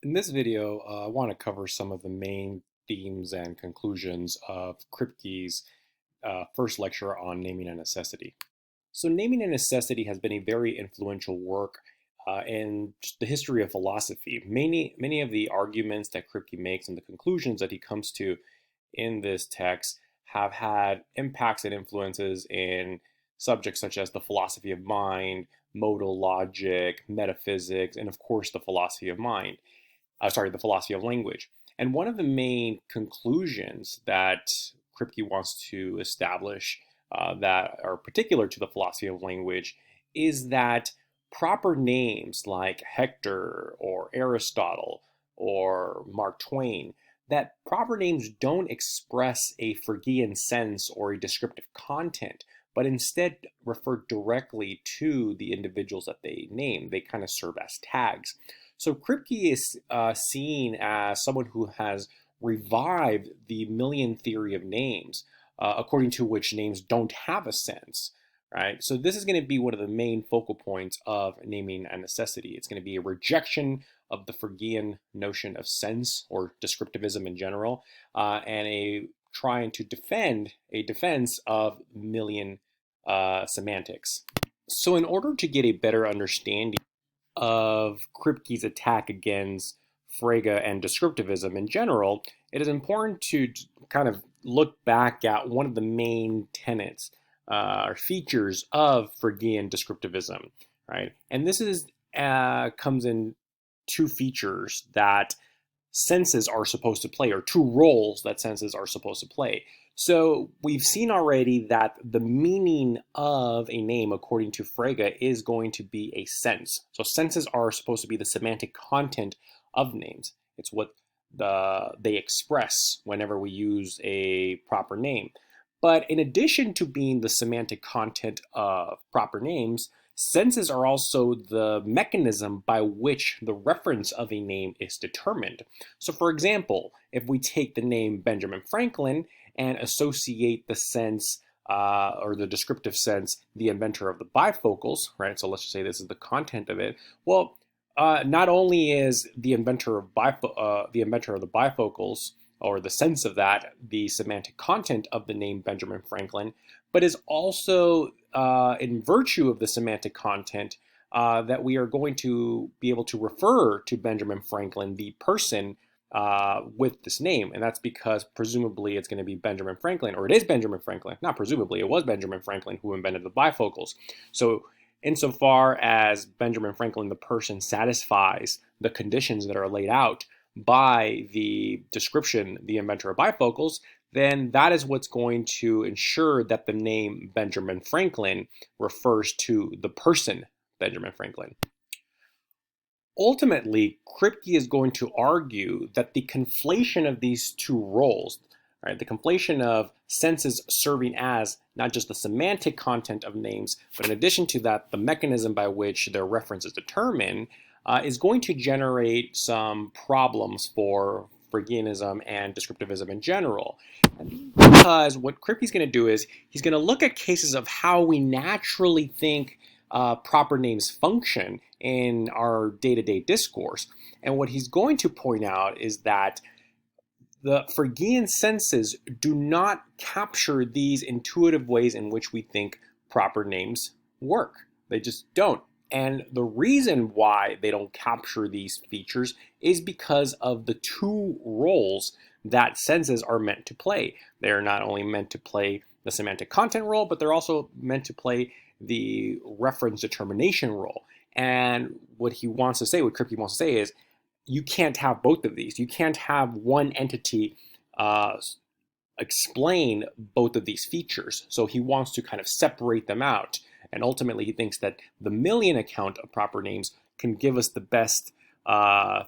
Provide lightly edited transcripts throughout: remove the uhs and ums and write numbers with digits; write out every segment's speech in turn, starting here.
In this video, I want to cover some of the main themes and conclusions of Kripke's first lecture on naming a necessity. So naming a necessity has been a very influential work in just the history of philosophy. Many of the arguments that Kripke makes and the conclusions that he comes to in this text have had impacts and influences in subjects such as the philosophy of mind, modal logic, metaphysics, and of course the philosophy of mind. The philosophy of language. And one of the main conclusions that Kripke wants to establish that are particular to the philosophy of language is that proper names like Hector or Aristotle or Mark Twain, that proper names don't express a Phrygian sense or a descriptive content, but instead refer directly to the individuals that they name. They kind of serve as tags. So Kripke is seen as someone who has revived the million theory of names, according to which names don't have a sense, right? So this is going to be one of the main focal points of naming a necessity. It's going to be a rejection of the Phrygian notion of sense or descriptivism in general, and a trying to defend a defense of million semantics. So in order to get a better understanding of Kripke's attack against Frege and descriptivism in general, it is important to kind of look back at one of the main tenets or features of Phrygian descriptivism, right? And this is comes in two features that senses are supposed to play, or two roles that senses are supposed to play. So we've seen already that the meaning of a name, according to Frege, is going to be a sense. So senses are supposed to be the semantic content of names. It's what they express whenever we use a proper name. But in addition to being the semantic content of proper names, senses are also the mechanism by which the reference of a name is determined. So for example, if we take the name Benjamin Franklin and associate the sense or the descriptive sense, the inventor of the bifocals, right? So let's just say this is the content of it. Well, not only is the inventor of the bifocals, or the sense of that, the semantic content of the name Benjamin Franklin, but is also in virtue of the semantic content that we are going to be able to refer to Benjamin Franklin, the person, with this name. And that's because presumably it's going to be Benjamin Franklin, or it is Benjamin Franklin, not presumably, it was Benjamin Franklin who invented the bifocals. So insofar as Benjamin Franklin, the person, satisfies the conditions that are laid out by the description, the inventor of bifocals, then that is what's going to ensure that the name Benjamin Franklin refers to the person Benjamin Franklin. Ultimately, Kripke is going to argue that the conflation of these two roles, right, the conflation of senses serving as not just the semantic content of names, but in addition to that, the mechanism by which their reference is determined, is going to generate some problems for Phrygianism and descriptivism in general. Because what Kripke's going to do is he's going to look at cases of how we naturally think proper names function in our day-to-day discourse. And what he's going to point out is that the Phrygian senses do not capture these intuitive ways in which we think proper names work. They just don't. And the reason why they don't capture these features is because of the two roles that senses are meant to play. They are not only meant to play the semantic content role, but they're also meant to play the reference determination role. And what he wants to say, what Kripke wants to say is, you can't have both of these. You can't have one entity explain both of these features. So he wants to kind of separate them out. And ultimately, he thinks that the million account of proper names can give us the best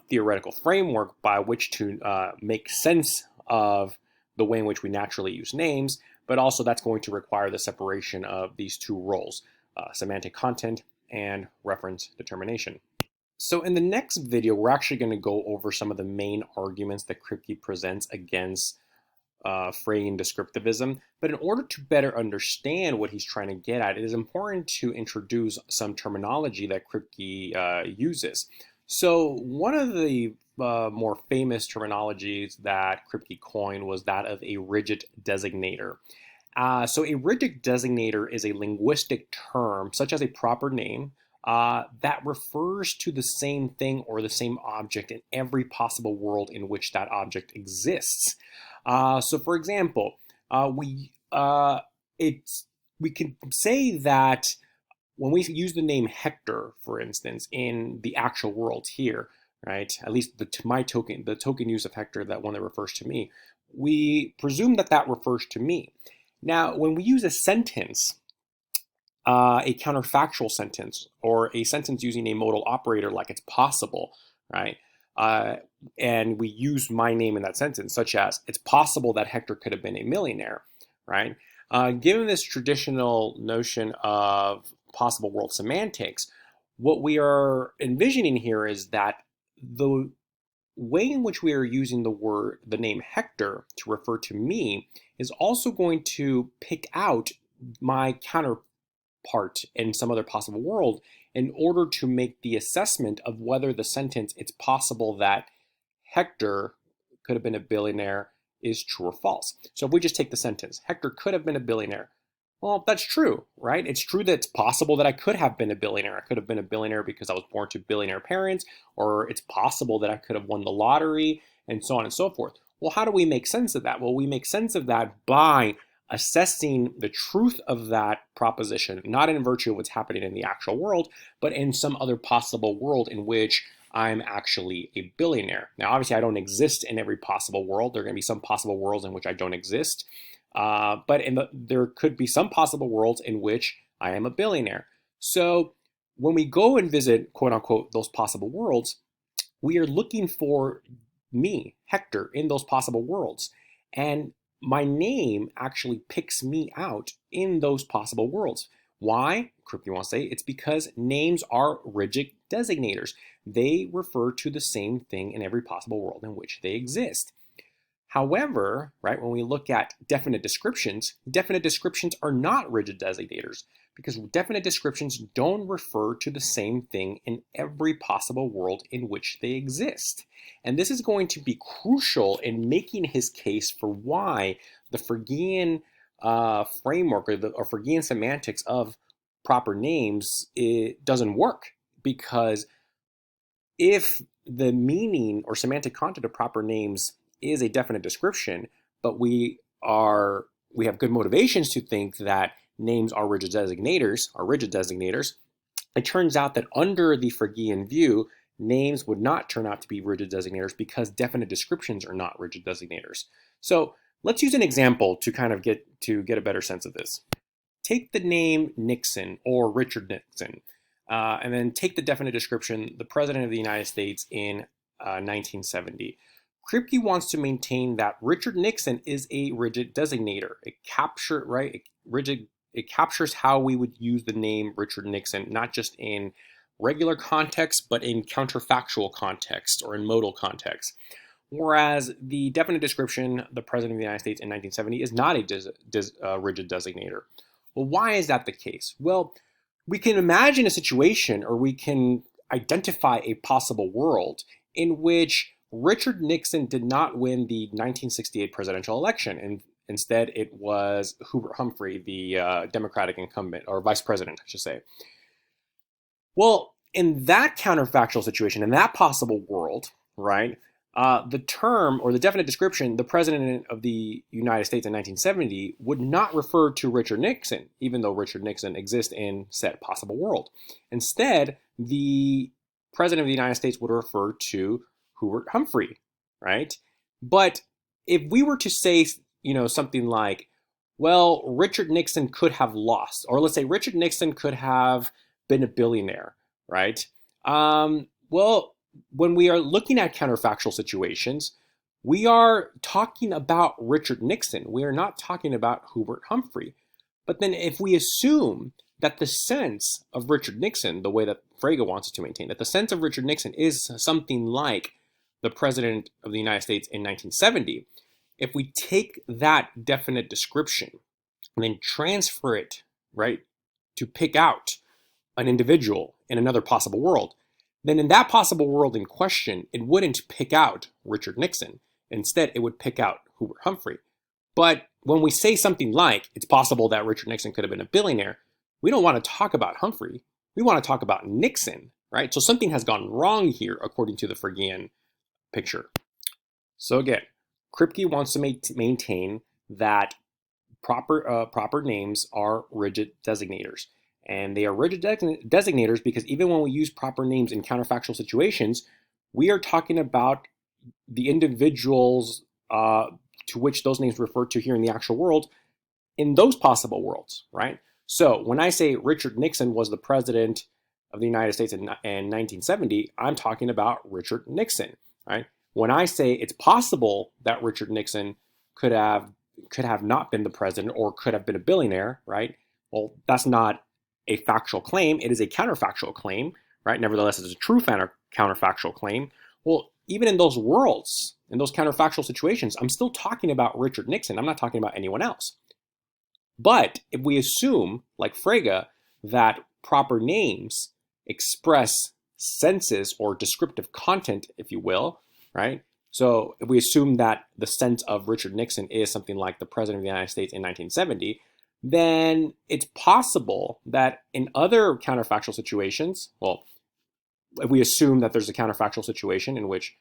theoretical framework by which to make sense of the way in which we naturally use names, but also that's going to require the separation of these two roles, semantic content and reference determination. So in the next video, we're actually going to go over some of the main arguments that Kripke presents against Frege descriptivism. But in order to better understand what he's trying to get at, it is important to introduce some terminology that Kripke uses. So one of the more famous terminologies that Kripke coined was that of a rigid designator. So a rigid designator is a linguistic term, such as a proper name, that refers to the same thing or the same object in every possible world in which that object exists. So, for example, it's we can say that when we use the name Hector, for instance, in the actual world here, right? At least the token use of Hector, that one that refers to me, we presume that that refers to me. Now, when we use a sentence, a counterfactual sentence, or a sentence using a modal operator like it's possible, right? Uh, and we use my name in that sentence, such as it's possible that Hector could have been a millionaire, right? Given this traditional notion of possible world semantics, what we are envisioning here is that the way in which we are using the name Hector to refer to me is also going to pick out my counterpart in some other possible world in order to make the assessment of whether the sentence it's possible that Hector could have been a billionaire is true or false. So if we just take the sentence, Hector could have been a billionaire. Well, that's true, right? It's true that it's possible that I could have been a billionaire. I could have been a billionaire because I was born to billionaire parents, or it's possible that I could have won the lottery, and so on and so forth. Well, how do we make sense of that? Well, we make sense of that by assessing the truth of that proposition, not in virtue of what's happening in the actual world, but in some other possible world in which I'm actually a billionaire. Now, obviously, I don't exist in every possible world. There are going to be some possible worlds in which I don't exist. But there could be some possible worlds in which I am a billionaire. So when we go and visit, quote unquote, those possible worlds, we are looking for me, Hector, in those possible worlds. And my name actually picks me out in those possible worlds. Why? Kripke wants to say it's because names are rigid designators. They refer to the same thing in every possible world in which they exist. However, right, when we look at definite descriptions are not rigid designators because definite descriptions don't refer to the same thing in every possible world in which they exist. And this is going to be crucial in making his case for why the Phrygian framework or Phrygian semantics of proper names, it doesn't work, because if the meaning or semantic content of proper names is a definite description, but we have good motivations to think that names are rigid designators, it turns out that under the Phrygian view, names would not turn out to be rigid designators because definite descriptions are not rigid designators. So let's use an example to kind of get a better sense of this. Take the name Nixon or Richard Nixon, and then take the definite description, the President of the United States in 1970. Kripke wants to maintain that Richard Nixon is a rigid designator. It captures how we would use the name Richard Nixon, not just in regular context, but in counterfactual context or in modal context. Whereas the definite description, the President of the United States in 1970, is not a rigid designator. Well, why is that the case? Well, we can imagine a situation, or we can identify a possible world in which Richard Nixon did not win the 1968 presidential election, and instead it was Hubert Humphrey, the Democratic incumbent, or vice president, I should say. Well, in that counterfactual situation, in that possible world, right, the term or the definite description, the President of the United States in 1970, would not refer to Richard Nixon, even though Richard Nixon exists in said possible world. Instead, the President of the United States would refer to Hubert Humphrey, right? But if we were to say, something like, well, Richard Nixon could have lost, or let's say Richard Nixon could have been a billionaire, right? Well, when we are looking at counterfactual situations, we are talking about Richard Nixon. We are not talking about Hubert Humphrey. But then if we assume that the sense of Richard Nixon, the way that Frege wants us to maintain, that the sense of Richard Nixon is something like the President of the United States in 1970, if we take that definite description and then transfer it, right, to pick out an individual in another possible world, then in that possible world in question, it wouldn't pick out Richard Nixon. Instead, it would pick out Hubert Humphrey. But when we say something like, it's possible that Richard Nixon could have been a billionaire, we don't want to talk about Humphrey. We want to talk about Nixon, right? So something has gone wrong here, according to the Phrygian picture. So again, Kripke wants to maintain that proper names are rigid designators. And they are rigid designators because even when we use proper names in counterfactual situations, we are talking about the individuals to which those names refer to here in the actual world in those possible worlds, right? So when I say Richard Nixon was the president of the United States in 1970, I'm talking about Richard Nixon, right? When I say it's possible that Richard Nixon could have not been the president or could have been a billionaire, right? Well, that's not a factual claim. It is a counterfactual claim, right? Nevertheless, it's a true counterfactual claim. Well, even in those worlds, in those counterfactual situations, I'm still talking about Richard Nixon. I'm not talking about anyone else. But if we assume, like Frege, that proper names express senses or descriptive content, if you will, right? So if we assume that the sense of Richard Nixon is something like the president of the United States in 1970, then it's possible that in other counterfactual situations, well, if we assume that there's a counterfactual situation in which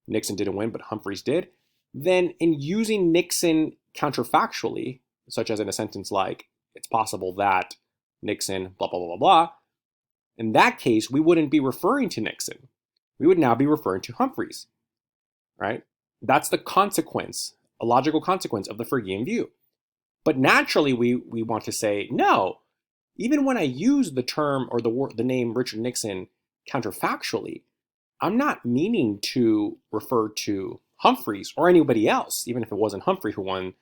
Nixon didn't win, but Humphreys did, then in using Nixon counterfactually, such as in a sentence like, it's possible that Nixon, blah, blah, blah, blah, blah, in that case, we wouldn't be referring to Nixon. We would now be referring to Humphreys, right? That's the consequence, a logical consequence of the Phrygian view. But naturally, we want to say, no, even when I use the term or the name Richard Nixon counterfactually, I'm not meaning to refer to Humphreys or anybody else, even if it wasn't Humphrey who won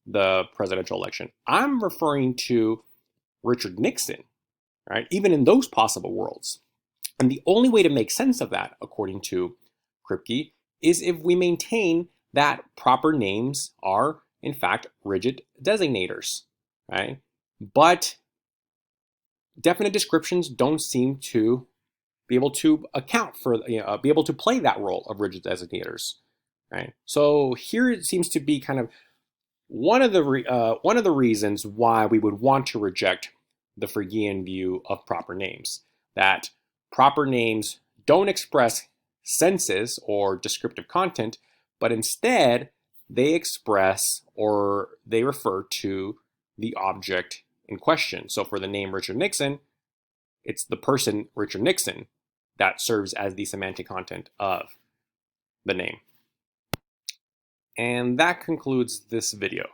the presidential election. I'm referring to Richard Nixon, right? Even in those possible worlds. And the only way to make sense of that, according to Kripke, is if we maintain that proper names are, in fact, rigid designators, right? But definite descriptions don't seem to be able to account for, be able to play that role of rigid designators, right? So here it seems to be kind of one of the reasons why we would want to reject the Phrygian view of proper names, that proper names don't express senses or descriptive content, but instead they express or they refer to the object in question. So for the name Richard Nixon, it's the person Richard Nixon that serves as the semantic content of the name. And that concludes this video.